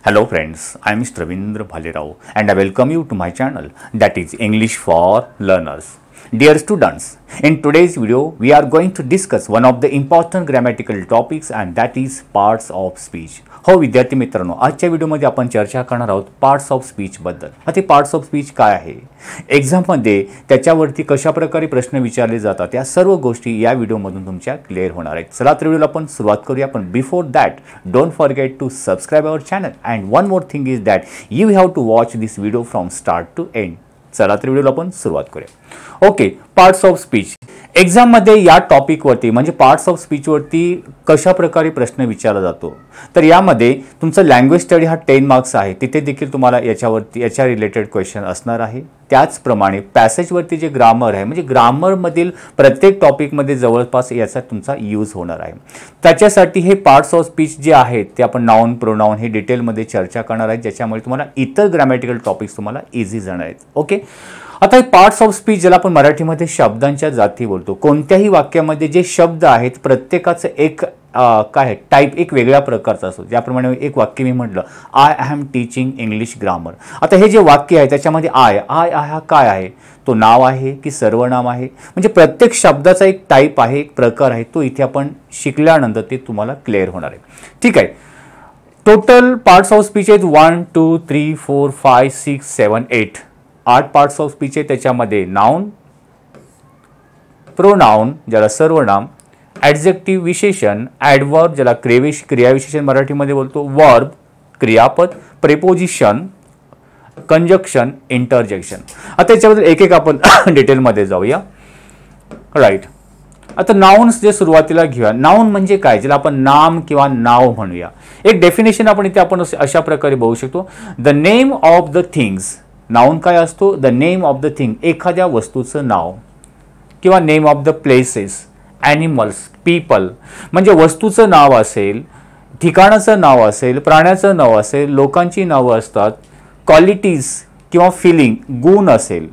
Hello friends, I am Mr. Ravindra Bhalerao and I welcome you to my channel, that is English for Learners. Dear students, in today's video we are going to discuss one of the important grammatical topics and that is parts of speech. हो विद्यार्थी मित्रांनो, आजच्या व्हिडिओमध्ये आपण चर्चा करणार आहोत parts of speech बद्दल. आता पार्ट्स ऑफ स्पीच काय आहे, एक्झाममध्ये त्याच्यावरती कशा प्रकारे प्रश्न विचारले जातात, या सर्व गोष्टी या व्हिडिओमधून तुमच्या क्लिअर होणार आहेत. चला तर व्हिडिओला आपण सुरुवात करूया. पण before that don't forget to subscribe our channel and one more thing is that you have to watch this video from start to end. चला तर व्हिडिओला आपण सुरुवात करूया. Okay, parts of speech. एक्झाममध्ये या टॉपिकवरती म्हणजे पार्ट्स ऑफ स्पीचवरती कशा प्रकारे प्रश्न विचारला जातो, तर यामध्ये तुमचं लँग्वेज स्टडी हा 10 मार्क्स आहे, तिथे देखील तुम्हाला याच्या रिलेटेड क्वेश्चन असणार आहे. त्याचप्रमाणे पॅसेजवरती जे ग्रामर आहे म्हणजे ग्रामरमधील प्रत्येक टॉपिकमध्ये जवळपास याचा तुमचा यूज होणार आहे. त्याच्यासाठी हे पार्ट्स ऑफ स्पीच जे आहेत ते आपण नाउन प्रोनाउन हे डिटेलमध्ये चर्चा करणार आहे, ज्याच्यामुळे तुम्हाला इतर ग्रॅमॅटिकल टॉपिक्स तुम्हाला इझी जाणार आहेत. ओके, आता पार्ट्स ऑफ स्पीच ज्याला आपण मराठीमध्ये शब्दांच्या जाती बोलतो. कोणत्याही वाक्यामध्ये जे शब्द आहेत प्रत्येकाचं एक काय टाईप एक वेगळ्या प्रकारचा असतो. ज्याप्रमाणे एक वाक्य मी म्हटलं, I am teaching English grammar. आता हे जे वाक्य आहे त्याच्यामध्ये आय हा काय आहे, तो नाव आहे की सर्वनाम आहे, म्हणजे प्रत्येक शब्दाचा एक टाईप आहे, एक प्रकार आहे, तो इथे आपण शिकल्यानंतर ते तुम्हाला क्लिअर होणार आहे. ठीक आहे. टोटल पार्ट्स ऑफ स्पीच आहेत 1 2 3 4 5 6 7 8 8 पार्ट्स ऑफ स्पीच आहे. त्याच्यामध्ये नाउन, प्रोनाउन ज्याला सर्वनाम, ॲडजेक्टिव्ह विशेषण, ॲडवर्ब ज्याला क्रियाविशेषण मराठीमध्ये बोलतो, वर्ब क्रियापद, प्रेपोजिशन, कंजक्शन, इंटरजेक्शन. आता याच्याबद्दल एक एक आपण डिटेलमध्ये जाऊया. राईट. आता नाउन्स जे सुरुवातीला घेऊया. नाउन म्हणजे काय, ज्याला आपण नाम किंवा नाव म्हणूया. एक डेफिनेशन आपण इथे आपण अशा प्रकारे बघू शकतो, the name of the things. Noun काय असतो, the name of the thing, एखाद्या वस्तूचं नाव, किंवा name of the places, animals, people, म्हणजे वस्तूचं नाव असेल, ठिकाणाचं नाव असेल, प्राण्याचं नाव असेल, लोकांची नावं असतात, क्वालिटीज किंवा फिलिंग, गुण असेल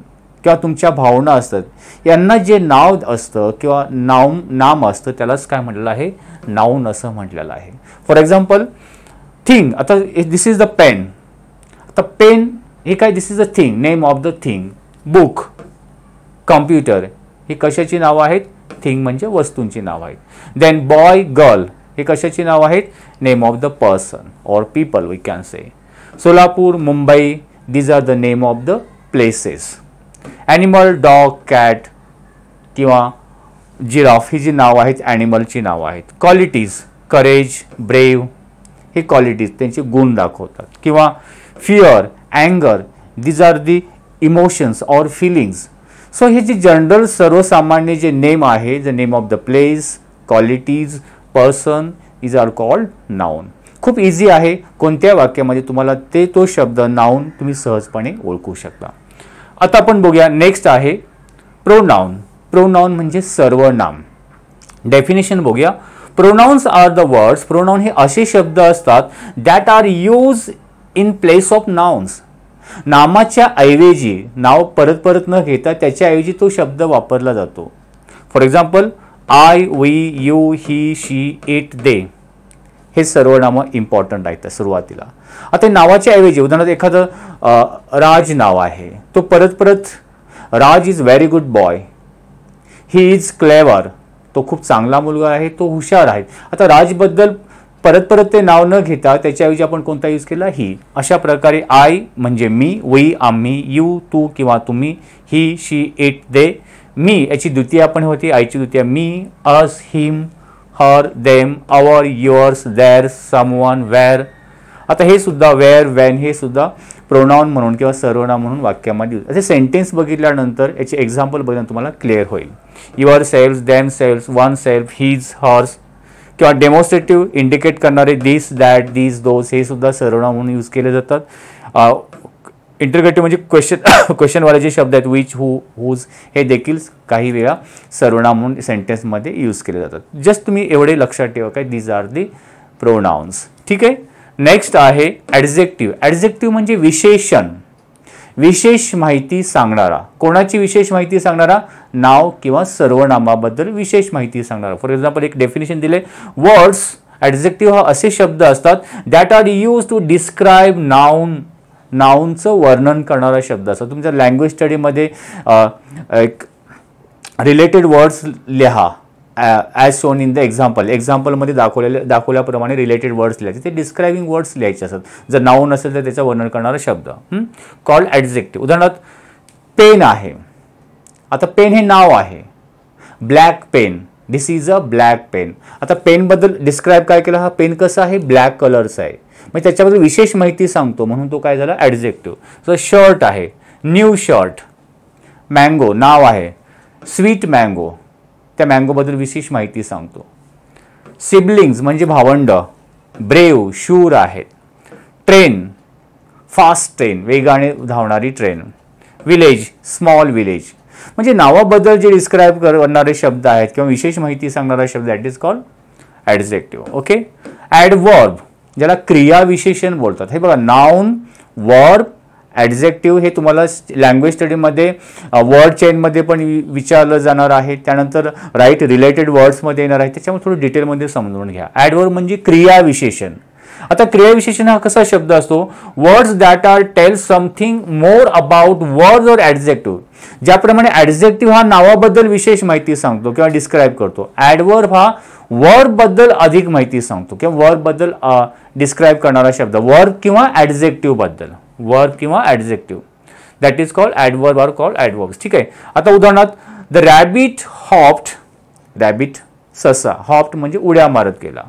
किंवा तुमच्या भावना असतात, यांना जे नाव असतं किंवा नाम असतं त्यालाच काय म्हटलेलं आहे, नाउन असं म्हटलेलं आहे. For example thing. आता दिस इज द पेन. आता पेन हे काय, this is a thing, name of the thing. Book, computer, ही कशाची नावं आहेत, थिंग म्हणजे वस्तूंची नावं आहेत. देन बॉय, गर्ल, हे कशाची नावं आहेत, name of the person or people we can say. Solapur, Mumbai, these are the name of the places. Animal, dog, cat किंवा जिराफ, ही जी नावं आहेत ॲनिमलची नावं आहेत. क्वालिटीज, करेज, ब्रेव, हे क्वालिटीज त्यांचे गुण दाखवतात. किंवा फिअर, अँगर, these are the emotions or feelings. So हे जे जनरल सर्वसामान्य जे नेम आहे, the name of the place, qualities, person, is are called noun. खूप इझी आहे. कोणत्या वाक्यामध्ये तुम्हाला तो शब्द नाउन तुम्ही सहजपणे ओळखू शकता. आता आपण बघूया. नेक्स्ट आहे प्रोनाउन. प्रोनाउन म्हणजे सर्वनाम. डेफिनेशन बघूया. Pronouns are the words. Pronoun हे असे शब्द असतात that are use in place of nouns. नामाच्या ऐवजी, नाव परत परत न घेता त्याच्याऐवजी तो शब्द वापरला जातो. For example I, we, you, he, she, it, they, हे सर्वनामं इम्पॉर्टंट आहेत सुरुवातीला. आता नावाच्या ऐवजी उदाहरणार्थ एखादं राज नाव आहे, तो परत परत Raj is very good boy, he is clever, तो खूप चांगला मुलगा आहे, तो हुशार आहे. आता राजबद्दल परत परत ते नाव न घेता त्याच्याऐवजी आपण कोणता यूज केला, ही. अशा प्रकारे आय म्हणजे मी, वी आम्ही, यू तू किंवा तुम्ही, ही, शी, इट, दे. मी याची द्वितीय आपण होती, आयची द्वितीय me, us, him, her, them, our, yours, their, someone, where. आता हे सुद्धा वेअर, वेन हे सुद्धा प्रोनाउन म्हणून किंवा सर्वनाम म्हणून वाक्यामध्ये यूज. असे सेंटेन्स बघितल्यानंतर याचे एक्झाम्पल बघितल्यानंतर तुम्हाला क्लिअर होईल. Yourself, themself, oneself, his, hers, किंवा डेमॉन्स्ट्रेटिव्ह इंडिकेट करणारे दिस, दॅट, दिस, दोस, हे सुद्धा सर्वनाम म्हणून यूज केले जातात. इंटरगेटिव्ह म्हणजे क्वेश्चनवाले जे शब्द आहेत, विच, हू, हुज, हे देखील काही वेळा सर्वनाम म्हणून सेंटेन्समध्ये यूज केले जातात. जस्ट तुम्ही एवढे लक्षात ठेवा काय, दीज आर दी प्रोनाउन्स. ठीक आहे. नेक्स्ट आहे ॲडजेक्टिव्ह. ॲडजेक्टिव्ह म्हणजे विशेषण, विशेष माहिती सांगणारा. कोणाची विशेष माहिती सांगणारा, नाव किंवा सर्वनामाबद्दल विशेष माहिती सांगणारा. फॉर एक्झाम्पल एक डेफिनेशन दिले, वर्ड्स ॲडजेक्टिव्ह हा असे शब्द असतात that are use to describe नाऊनचं वर्णन करणारा शब्द असतो. तुमच्या लँग्वेज स्टडीमध्ये एक रिलेटेड वर्ड्स लिहा ॲज शोन इन द एक्झाम्पलमध्ये दाखवल्याप्रमाणे रिलेटेड वर्ड्स लिहायचे. ते डिस्क्रायबिंग वर्ड्स लिहायचे असतात. जर नाऊन असेल तर त्याचं वर्णन करणारा शब्द कॉल्ड ॲडजेक्टिव्ह. उदाहरणार्थ पेन आहे. आता पेन हे नाव आहे. Black pen, this is a black pen. आता पेनबद्दल डिस्क्राईब काय केलं, हा पेन कसा आहे, ब्लॅक कलरचा आहे. मग त्याच्याबद्दल विशेष माहिती सांगतो म्हणून तो काय झाला, ॲडजेक्टिव्ह. तर शर्ट आहे, न्यू शर्ट. मँगो नाव आहे, स्वीट मँगो, त्या मँगोबद्दल विशेष माहिती सांगतो. सिबलिंग्स म्हणजे भावंड. ब्रेव शूर आहेत. ट्रेन फास्ट ट्रेन, वेगाने धावणारी ट्रेन. Village small village. म्हणजे नावाबद्दल जे डिस्क्राईब करणारे शब्द आहेत किंवा विशेष माहिती सांगणारा शब्द that is called adjective. Okay. Adverb ज्याला क्रियाविशेषण बोलतात. हे बघा, नाउन, वर्ब, ॲडजेक्टिव्ह हे तुम्हाला लँग्वेज स्टडीमध्ये वर्ड चेनमध्ये पण विचारलं जाणार आहे. त्यानंतर राईट रिलेटेड वर्ड्समध्ये येणार आहे. त्याच्यामुळे थोडं डिटेलमध्ये समजून घ्या. ॲडवर्ब म्हणजे क्रियाविशेषण. आता क्रियाविशेषण हा कसा शब्द असतो, words that are tell something more about words और ॲडजेक्टिव्ह. ज्याप्रमाणे ॲडजेक्टिव्ह हा नावाबद्दल विशेष माहिती सांगतो किंवा डिस्क्राईब करतो, ॲडवर्ब हा वर्ब बद्दल अधिक माहिती सांगतो किंवा वर्ब बद्दल डिस्क्राईब करणारा शब्द, वर्ब किंवा ॲडजेक्टिव्ह बद्दल, वर्ब किंवा adjective, that is called adverb are called adverbs. ठीक आहे. आता उदाहरणार्थ द रॅबिट हॉप्ड, रॅबिट ससा, हॉप्ड म्हणजे उड्या मारत गेला.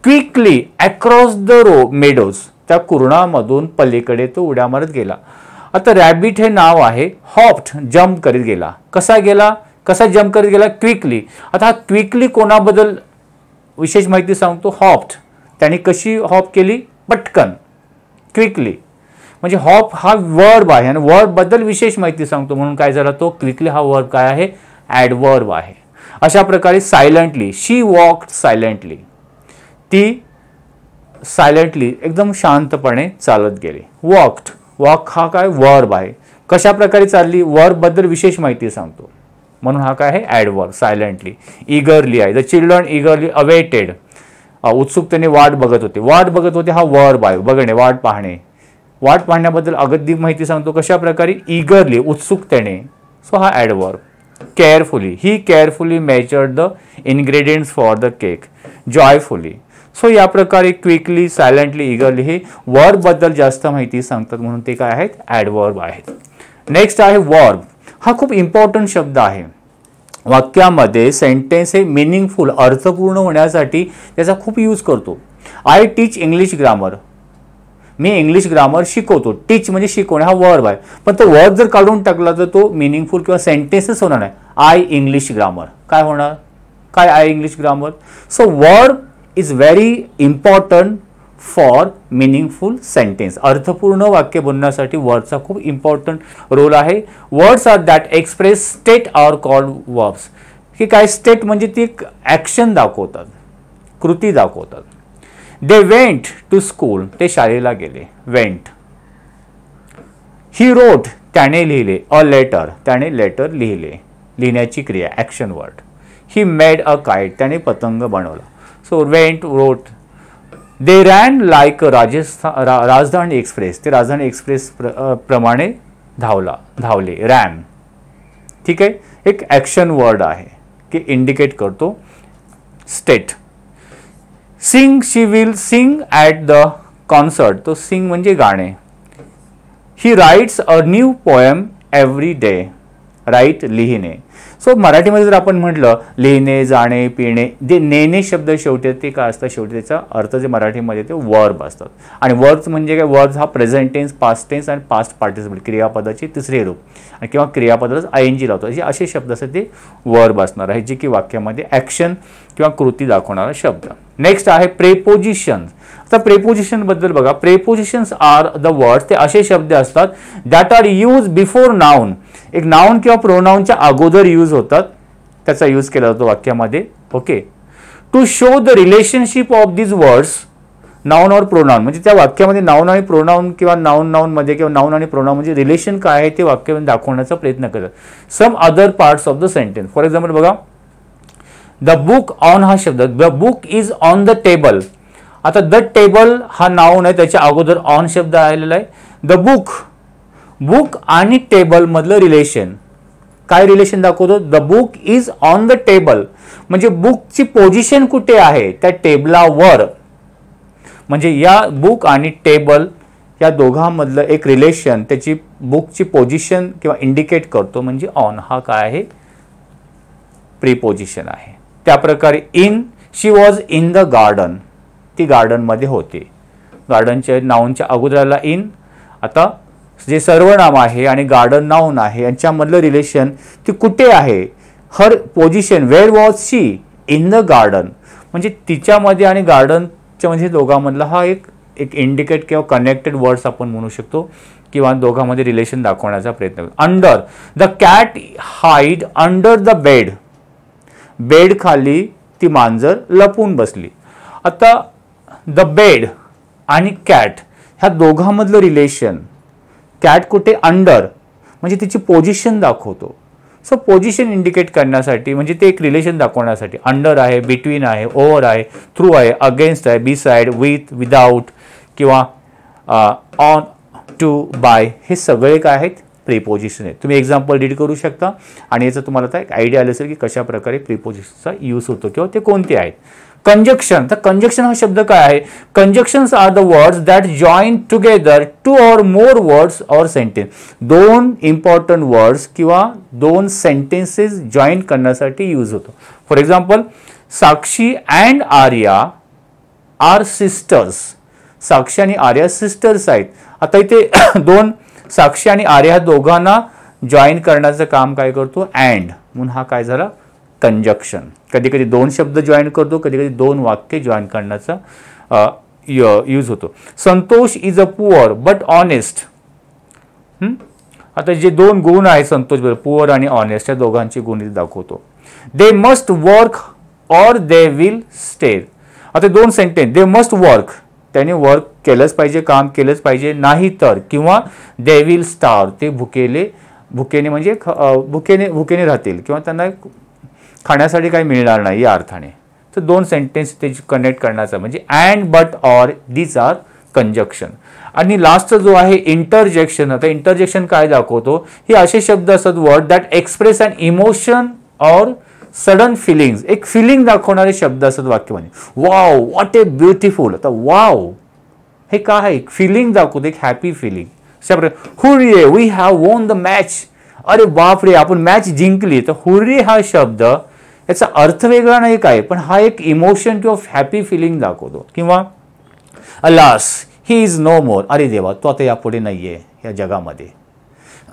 क्विकली अक्रॉस द मेडोज, त्या कुरणामधून पलीकडे तो उड्या मारत गेला. आता रॅबिट हे नाव आहे, हॉप्ड जम्प करीत गेला. कसा गेला, कसा जम्प करीत गेला, क्विकली. आता हा क्विकली कोणाबद्दल विशेष माहिती सांगतो, हॉप्ड. त्याने कशी हॉप केली, पटकन, क्विकली. म्हणजे हॉप हा वर्ब आहे आणि वर्ब बद्दल विशेष माहिती सांगतो म्हणून काय झाला, तो क्विकली हा वर्ब काय आहे, ॲडवर्ब आहे. अशा प्रकारे सायलेंटली, शी वॉक्ड सायलेंटली, ती सायलेंटली एकदम शांतपणे चालत गेली. वॉक्ड, वॉक हा काय वर्ब आहे. कशा प्रकारे चालली, वर्ब बद्दल विशेष माहिती सांगतो म्हणून हा काय आहे, ॲडवर्ब. सायलेंटली. इगरली आहे, द चिल्ड्रन इगरली अवेटेड, उत्सुकतेने वाट बघत होते. वाट बघत होते हा वर्ब आहे, बघणे, वाट पाहणे. वाट पाहण्याबद्दल अधिक माहिती सांगतो कशा प्रकारे, इगरली, उत्सुकतेने. सो हा adverb. Carefully, he carefully measured the ingredients for the cake. Joyfully. So या प्रकारे क्विकली, सायलेंटली, इगरली हे वर्ब बद्दल जास्त माहिती सांगतात म्हणून ते काय आहेत, ॲडवर्ब आहेत. नेक्स्ट आहे वर्ब. हा खूप इम्पॉर्टंट शब्द आहे. वाक्यामध्ये सेंटेन्स हे मिनिंगफुल, अर्थपूर्ण होण्यासाठी त्याचा खूप यूज करतो. I teach English grammar, me English grammar शिकवतो. टीच म्हणजे शिकवणे हा वर्ब आहे, पण तो वर्ब जर काढून टाकला तर तो मिनिंगफुल किंवा सेंटेन्सच होणार नाही. आय इंग्लिश ग्रामर काय होणार, काय आय English grammar. So verb is very important for meaningful sentence. अर्थपूर्ण वाक्य बनवण्यासाठी वर्डचा खूप इम्पॉर्टंट रोल आहे. Words are that express state are called verbs. की काय, स्टेट म्हणजे ती ॲक्शन दाखवतात, कृती दाखवतात. दे वेंट टू स्कूल, ते शाळेला गेले, वेंट. ही रोट, त्याने लिहिले. अ लेटर, त्याने लेटर लिहिले, लिहिण्याची क्रिया, action word. He made a kite, त्याने पतंग बनवला. सो वेंट, रोट. दे रॅन लाईक राजधानी एक्सप्रेस, ते राजधानी एक्सप्रेस प्रमाणे धावले, रॅन. ठीक आहे. एक ॲक्शन वर्ड आहे की इंडिकेट करतो state. Sing, she will sing at the concert, तो सिंग म्हणजे गाणे. He writes a new poem every day, write लिहिणे. सो मराठीमध्ये जर आपण म्हटलं लिहिणे, जाणे, पिणे, जे नेणे शब्द शेवटी ते काय असतात, शेवटी त्याचा अर्थ जे मराठीमध्ये ते वर्ब असतात. आणि वर्ब्स म्हणजे काय, वर्ब्स हा प्रेझेंट टेन्स, पास्ट टेन्स आणि पास्ट पार्टिसिपल क्रियापदाचे तिसरे रूप आणि किंवा क्रियापदालाच आयएनजी लावतो, असे शब्द असतात ते वर्ब असणार आहे, जे की वाक्यामध्ये ॲक्शन किंवा कृती दाखवणारा शब्द. नेक्स्ट आहे प्रेपोजिशन. आता प्रेपोजिशन बद्दल बघा. प्रेपोजिशन्स आर द वर्ड्स, ते असे शब्द असतात that are use before noun. एक नाउन किंवा प्रोनाउनच्या अगोदर यूज होतात, त्याचा यूज केला जातो वाक्यामध्ये. Okay. To show the relationship of this words, noun और प्रोनाउन, म्हणजे त्या वाक्यामध्ये नाउन आणि प्रोनाउन किंवा नाउन मध्ये किंवा नाउन आणि प्रोनाउन म्हणजे रिलेशन काय आहे ते वाक्यामध्ये दाखवण्याचा प्रयत्न करतात. Some other parts of the sentence. For example बघा, द बुक ऑन हा शब्द, the book is on the table. आता द टेबल हा नाउन आहे, त्याच्या अगोदर ऑन शब्द आलेला आहे. द बुक, बुक आणि टेबल मधलं रिलेशन, काय रिलेशन दाखवतो? The book is on the table, म्हणजे बुकची पोझिशन कुठे आहे? त्या टेबलावर. म्हणजे या बुक आणि टेबल या दोघांमधलं एक रिलेशन त्याची बुकची पोझिशन किंवा इंडिकेट करतो, म्हणजे ऑन हा काय आहे? प्रीपोजिशन आहे. त्या प्रकारे in, she was in the garden, ती गार्डन मध्ये होते. गार्डनच्या नाउनच्या अगोदरला इन. आता जे सर्वनाम आहे आणि गार्डन नाउन आहे यांच्यामधलं रिलेशन ती कुठे आहे? Her position, where was she? In the garden. म्हणजे तिच्यामध्ये आणि गार्डनच्या मध्ये दोघांमधला हा एक इंडिकेट किंवा कनेक्टेड वर्ड्स आपण म्हणू शकतो, किंवा दोघांमध्ये रिलेशन दाखवण्याचा प्रयत्न. Under, the cat hide under the bed, bed खाली ती मांजर लपून बसली. आता द बेड आणि कॅट ह्या दोघांमधलं रिलेशन, कॅट कुठे? अंडर, म्हणजे तिची पोझिशन दाखवतो. सो पोझिशन इंडिकेट करण्यासाठी, म्हणजे ते एक रिलेशन दाखवण्यासाठी अंडर आहे, बिटवीन आहे, ओव्हर आहे, थ्रू आहे, अगेन्स्ट आहे, बी साइड, विथ, विदाउट किंवा ऑन, टू, बाय, हे सगळे काय आहेत? प्रीपोजिशन आहेत. तुम्ही एक्झाम्पल रीड करू शकता आणि याचं तुम्हाला आता एक आयडिया आला असेल की कशा प्रकारे प्रीपोजिशनचा यूज होतो किंवा ते कोणते आहेत. कंजक्शन, तर कंजक्शन हा शब्द काय आहे? Conjunctions are the words that join together two or more words or sentence. दोन इम्पॉर्टंट वर्ड्स किंवा दोन सेंटेन्सेस जॉईन करण्यासाठी यूज होतो. For example, Sakshi and Arya are sisters. Sakshi आणि आर्या सिस्टर्स आहेत. आता इथे दोन, साक्षी आणि आर्या दोघांना जॉईन करण्याचं काम काय करतो? अँड, म्हणून हा काय झाला? कंजक्शन. कधी कधी दोन शब्द जॉईन करतो, कधी कधी दोन वाक्य जॉईन करण्याचा यूज होतो. Santosh is a poor but honest. आता जे दोन गुण आहेत संतोष, पुअर आणि ऑनेस्ट, या दोघांची गुण दाखवतो. They must work or they will stay. आता दोन सेंटेन्स, दे मस्ट वर्क, त्याने वर्क केलंच पाहिजे, काम केलंच पाहिजे, नाही तर, किंवा दे विल स्टार्व, ते भुकेने म्हणजे भुकेने राहतील किंवा त्यांना खाण्यासाठी काही मिळणार नाही या अर्थाने. तर दोन सेंटेन्स ते कनेक्ट करण्याचा म्हणजे and, but, or, these are conjunction. आणि लास्ट जो आहे इंटरजेक्शन. आता इंटरजेक्शन काय दाखवतो? हे असे शब्द असतात, word that express an emotion or sudden feelings. एक फिलिंग दाखवणारे शब्द असतात वाक्यामध्ये. Wow, what a beautiful. आता वाव हे काय आहे? फिलिंग दाखवतो, एक happy feeling. Hurray, we have won the match. अरे बापरे, आपण मॅच जिंकली. तर हुर्रे हा शब्द याचा अर्थ वेगळा नाही काय, पण हा एक इमोशन किंवा हॅपी फिलिंग दाखवतो. किंवा अलास, ही इज नो मोर. अरे देवा, तो आता यापुढे नाहीये या जगामध्ये.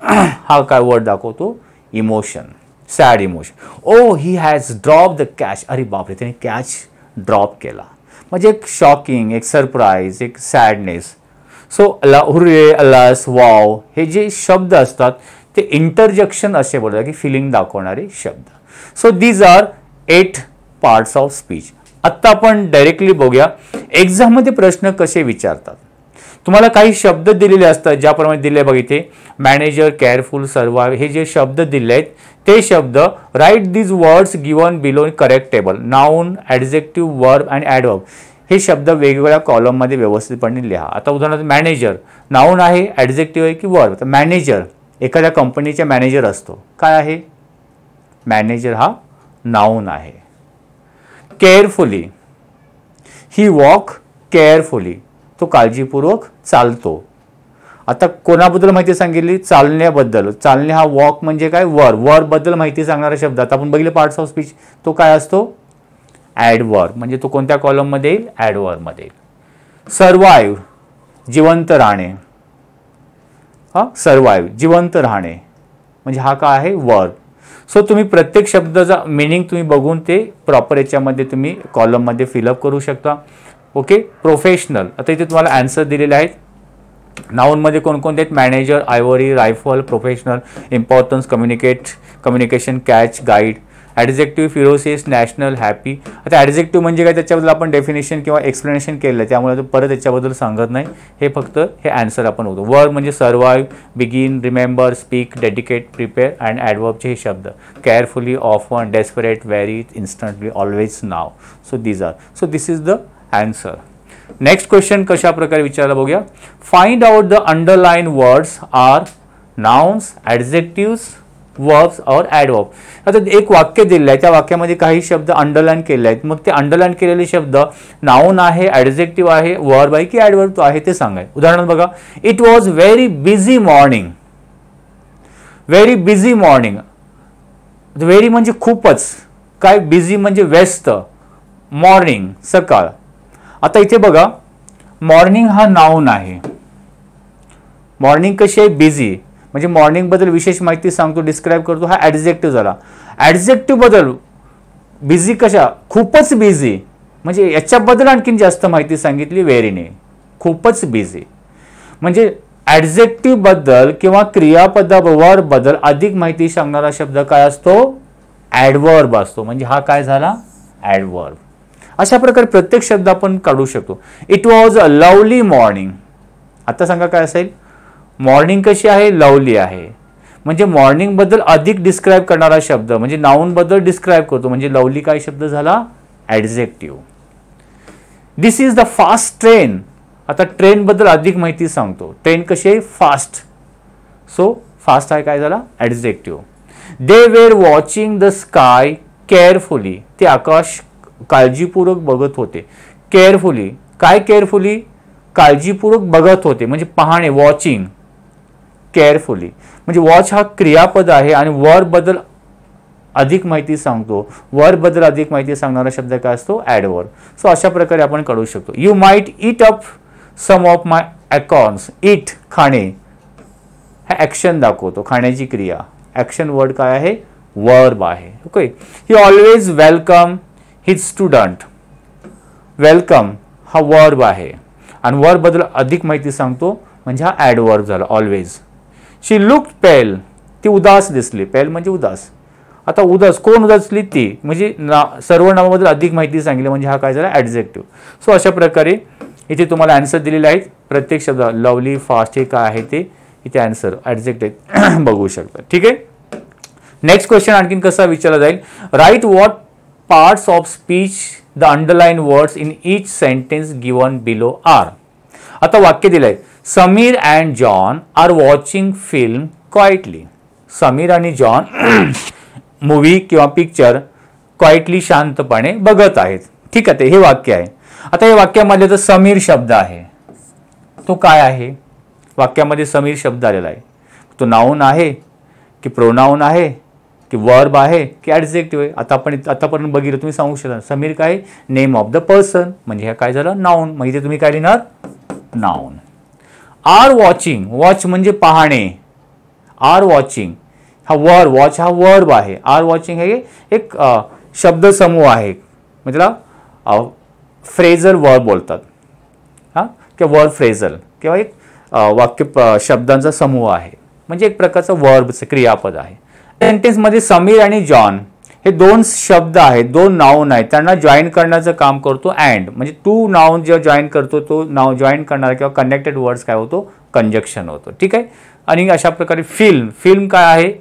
हा काय वर्ड दाखवतो? Emotion, sad emotion. Oh, he has drop the catch. अरे बापरे, त्याने कॅच ड्रॉप केला. म्हणजे एक शॉकिंग, एक सरप्राईज, एक sadness. So hurray, alas, wow हे जे शब्द असतात ते इंटरजेक्शन असे बोलतात की फिलिंग दाखवणारे शब्द. So these are 8 parts of speech. आत्ता आपण डायरेक्टली बघूया एक्झाममध्ये प्रश्न कसे विचारतात. तुम्हाला काही शब्द दिलेले असतात, ज्याप्रमाणे दिले बघ इथे, मॅनेजर, केअरफुल, सर्वाइव्ह, हे जे शब्द दिले आहेत ते शब्द write these words given below in correct table. Noun, adjective, verb and adverb हे शब्द वेगवेगळ्या कॉलममध्ये व्यवस्थितपणे लिहा. आता उदाहरणार्थ मॅनेजर, नाउन आहे, ॲडजेक्टिव्ह आहे की वर्ब? तर मॅनेजर एखाद्या कंपनीचा मॅनेजर असतो. काय आहे? मॅनेजर हा नाउन आहे. केअरफुली, ही वॉक केअरफुली, तो काळजीपूर्वक चालतो. आता कोणाबद्दल माहिती सांगितली? चालण्याबद्दल. चालणे हा वॉक म्हणजे काय? वर्ब बद्दल माहिती सांगणारा शब्द. आता आपण बघितलं पार्ट्स ऑफ स्पीच, तो काय असतो? ॲडवर्ब. म्हणजे तो कोणत्या कॉलममध्ये येईल? ॲडवर्बमध्ये येईल. सर्वाइव्ह, जिवंत राहणे. सर्वाइव्ह, जिवंत राहणे, म्हणजे हा काय आहे? वर्ब. सो तुम्ही प्रत्येक शब्दाचा मिनिंग तुम्ही बघून ते प्रॉपर याच्यामध्ये तुम्ही कॉलममध्ये फिलअप करू शकता. ओके. प्रोफेशनल, आता इथे तुम्हाला आन्सर दिलेले आहेत. नाउनमध्ये कोणकोणते आहेत? Manager, ivory, rifle, professional, importance, communication, catch, guide. Adjective ferocious, national, happy. आता ॲडजेक्टिव्ह म्हणजे काय त्याच्याबद्दल आपण डेफिनेशन किंवा एक्सप्लेनेशन केलं आहे, त्यामुळे परत त्याच्याबद्दल सांगत नाही. हे फक्त हे आन्सर आपण होतो. वर्ब म्हणजे survive, begin, remember, speak, dedicate, prepare. And ॲडवर्बचे हे शब्द carefully, often, desperate, very, instantly, always, नाव. So these are. So this is the answer. Next question कशा प्रकारे विचारला बघूया. Find out the underline words are nouns, adjectives, verbs और adverb. आता एक वाक्य दिलेलं आहे, त्या वाक्यामध्ये काही शब्द अंडरलाइन केले आहेत. मग ते अंडरलाइन केलेले शब्द नाउन आहे, ॲडजेक्टिव्ह आहे, वर्ब आहे की ॲडवर्ब आहे ते सांगाय. उदाहरण बघा. It was very busy morning. Very busy morning. Very म्हणजे खूपच, काय, बिझी म्हणजे व्यस्त, मॉर्निंग सकाळ. आता इथे बघा, मॉर्निंग हा नाउन आहे. मॉर्निंग कशी आहे, बिझी, म्हणजे मॉर्निंग बद्दल विशेष माहिती सांगतो, डिस्क्राईब करतो, हा ॲडजेक्टिव्ह झाला. ॲडजेक्टिव्ह बद्दल बिझी कशा, खूपच बिझी, म्हणजे याच्याबद्दल आणखीन जास्त माहिती सांगितली व्हेरीने, खूपच बिझी. म्हणजे ॲडजेक्टिव्ह बद्दल किंवा क्रियापदा वर्ब बद्दल अधिक माहिती सांगणारा शब्द काय असतो, ॲडवर्ब असतो. म्हणजे हा काय झाला, ॲडवर्ब. अशा प्रकारे प्रत्येक शब्द आपण काढू शकतो. It was a lovely morning. आता सांगा काय असेल, मॉर्निंग कशी आहे, लवली आहे. म्हणजे मॉर्निंग बद्दल अधिक डिस्क्राईब करणारा शब्द, म्हणजे नाउन बद्दल डिस्क्राईब करतो, म्हणजे लवली काय शब्द झाला, adjective. This is the fast train. आता ट्रेन बद्दल अधिक माहिती सांगतो. ट्रेन कशी आहे, फास्ट. सो फास्ट आहे काय झाला, adjective. They were watching the sky carefully. ते आकाश काळजीपूर्वक बघत होते. केअरफुली, काय केअरफुली, काळजीपूर्वक बघत होते, म्हणजे पाहणे, वॉचिंग, केअरफुली. म्हणजे वॉच हा क्रियापद आहे आणि वर्ब बद्दल अधिक माहिती सांगतो. वर्ब बद्दल अधिक माहिती सांगणारा शब्द काय असतो, ॲडवर्ब. सो अशा प्रकारे आपण काढू शकतो. You might eat up some of my acorns. Eat, खाणे, हा ॲक्शन दाखवतो, खाण्याची क्रिया. ॲक्शन वर्ड काय आहे, वर्ब आहे. ओके. ही always welcome his student. Welcome हा वर्ब आहे आणि वर्ब बद्दल अधिक माहिती सांगतो, म्हणजे हा ॲडवर्ब झाला, ऑलवेज. शी लुक्ड पेल. ती उदास दिसली. पेल म्हणजे उदास. आता उदास, कोण उदास दिसली, ती, म्हणजे सर्वनामाबद्दल अधिक माहिती सांगितली, म्हणजे हा काय झाला, ॲडजेक्टिव्ह. सो अशा प्रकारे इथे तुम्हाला आन्सर दिलेले आहेत. प्रत्येक शब्द लवली, फास्ट हे काय आहे ते इथे आन्सर ॲडजेक्टिव्ह बघू शकता. ठीक आहे. नेक्स्ट क्वेश्चन आणखीन कसा विचारला जाईल. Write what parts of speech the underline words in each sentence given below are. आता वाक्य दिलंय, Sameer and John are watching film quietly. Sameer आणि जॉन मूवी किंवा पिक्चर क्वाइटली, शांतपणे बघत आहेत. ठीक आहे, हे वाक्य आहे. आता या वाक्यामध्ये तर समीर शब्द आहे, तो काय आहे, वाक्यामध्ये समीर शब्द आलेला आहे, तो नाउन आहे की प्रोनाउन आहे की वर्ब आहे की ॲडजेक्टिव्ह आहे. आता आपण आतापर्यंत बघितलं, तुम्ही सांगू शकता समीर काय, नेम ऑफ द पर्सन, म्हणजे हे काय झालं, नाउन. मग इथे तुम्ही काय लिहिणार, नाउन. आर वॉचिंग, वॉच म्हणजे पाहणे, आर वॉचिंग हा वर्ब, वॉच हा वर्ब आहे. आर वॉचिंग हे एक शब्दसमूह आहे, म्हणजे त्याला फ्रेझल वर्ब बोलतात, हां, किंवा वर्ब फ्रेझल, किंवा एक वाक्य शब्दांचा समूह आहे, म्हणजे एक प्रकारचं वर्बचं क्रियापद आहे. सेंटेन्समध्ये समीर आणि जॉन हे दोन शब्द आहेत, दोन नाउन आहेत, त्यांना जॉईन करण्याचं काम करतो अँड. म्हणजे टू नाउन जेव्हा जॉईन करतो, तो नाव जॉईन करणारा किंवा कनेक्टेड वर्ड्स काय होतो, कंजक्शन होतो. ठीक आहे. आणि अशा प्रकारे फिल्म, फिल्म काय आहे,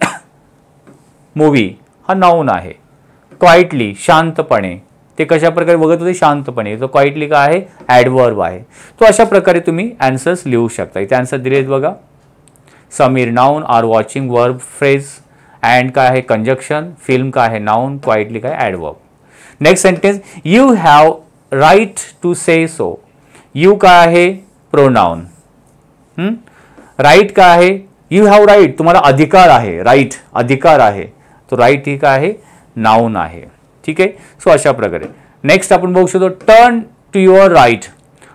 मूवी हा नाउन आहे. क्वाइटली, शांतपणे, ते कशा प्रकारे बघत होते, शांतपणे, तो क्वाइटली काय आहे, ॲडवर्ब आहे. तो अशा प्रकारे तुम्ही आन्सर्स लिहू शकता. इथे आन्सर दिले आहेत बघा. Sameer noun, are watching verb phrase, and काय आहे कंजक्शन, फिल्म काय आहे नाउन, क्वाइटली काय adverb. Next sentence, you have right to say so. You काय आहे, प्रोनाउन. राईट काय आहे, यू हॅव राईट, तुम्हाला अधिकार आहे, राईट अधिकार आहे, तो राईट ही काय आहे, नाउन आहे. ठीक आहे. सो अशा प्रकारे नेक्स्ट आपण बघू शकतो, टर्न टू युअर राईट.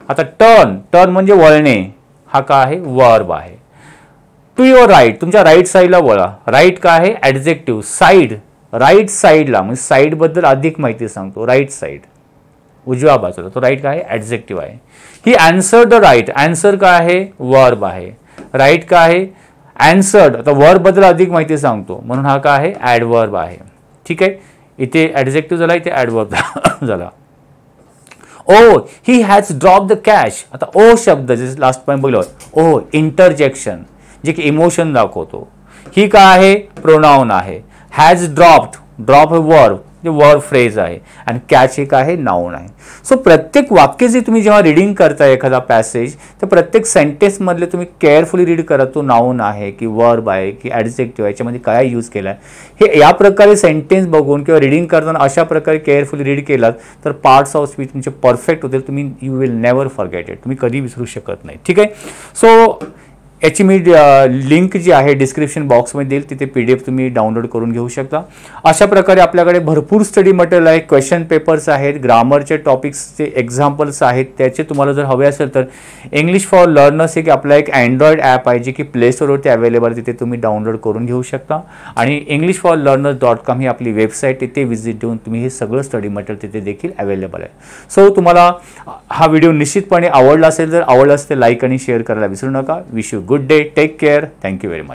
आता टर्न, टर्न म्हणजे वळणे, हा काय आहे, वर्ब आहे. टू युअर राईट, तुमच्या राईट साईडला वळा. राईट काय आहे, ॲडजेक्टिव्ह. साईड, राईट साईडला, म्हणजे साईड बद्दल अधिक माहिती सांगतो, राईट साईड, उजव्या बाजूला, तो राईट काय आहे, ॲडजेक्टिव्ह आहे. ही आन्सर द राईट, आन्सर काय आहे, वर्ब आहे. राईट काय आहे, आन्सर्ड, आता वर्ब बद्दल अधिक माहिती सांगतो, म्हणून हा काय आहे, ॲडवर्ब आहे. ठीक आहे. इथे ॲडजेक्टिव्ह झाला, इथे ॲडवर्ब झाला. Oh he has drop the cash. आता ओ शब्द जे लास्ट पॉईंट बघलो, ओ इंटरजेक्शन जे की इमोशन दाखवतो. ही काय आहे, प्रोनाउन आहे. हॅज ड्रॉप्ड, ड्रॉप हे वर्ब, जे वर्ब फ्रेज आहे, आणि कॅच एक आहे नाउन आहे. सो प्रत्येक वाक्य जे तुम्ही जेव्हा रिडिंग करताय एखादा पॅसेज, तर प्रत्येक सेंटेन्समधले तुम्ही केअरफुली रीड करा, तो नाउन आहे की वर्ब आहे की ॲडजेक्टिव्ह आहे, याच्यामध्ये काय यूज केला आहे हे या प्रकारे सेंटेन्स बघून किंवा रिडिंग करताना अशा प्रकारे केअरफुली रीड केलात तर पार्ट्स ऑफ स्पीच तुमचे परफेक्ट होतील. तुम्ही you will never forget it, तुम्ही कधी विसरू शकत नाही. ठीक आहे. सो याची मी लिंक जी आहे डिस्क्रिप्शन बॉक्समध्ये देईल, तिथे PDF तुम्ही डाउनलोड करून घेऊ शकता. अशा प्रकारे आपल्याकडे भरपूर स्टडी मटेरियल आहे, क्वेश्चन पेपर्स आहेत, ग्रामरचे टॉपिक्सचे एक्झाम्पल्स आहेत. त्याचे तुम्हाला जर हवे असेल तर इंग्लिश फॉर लर्नर्स एक आपला एक अँड्रॉइड ॲप आहे जे की प्ले स्टोरवरती अवेलेबल, तिथे तुम्ही डाउनलोड करून घेऊ शकता. आणि englishforlearners.com ही आपली वेबसाईट, तिथे व्हिजिट देऊन तुम्ही हे सगळं स्टडी मटेरियल तिथे देखील अवेलेबल आहे. सो तुम्हाला हा व्हिडिओ निश्चितपणे आवडला असेल, जर आवडला असेल तर लाईक आणि शेअर करायला विसरू नका. Wish you good day, take care, thank you very much.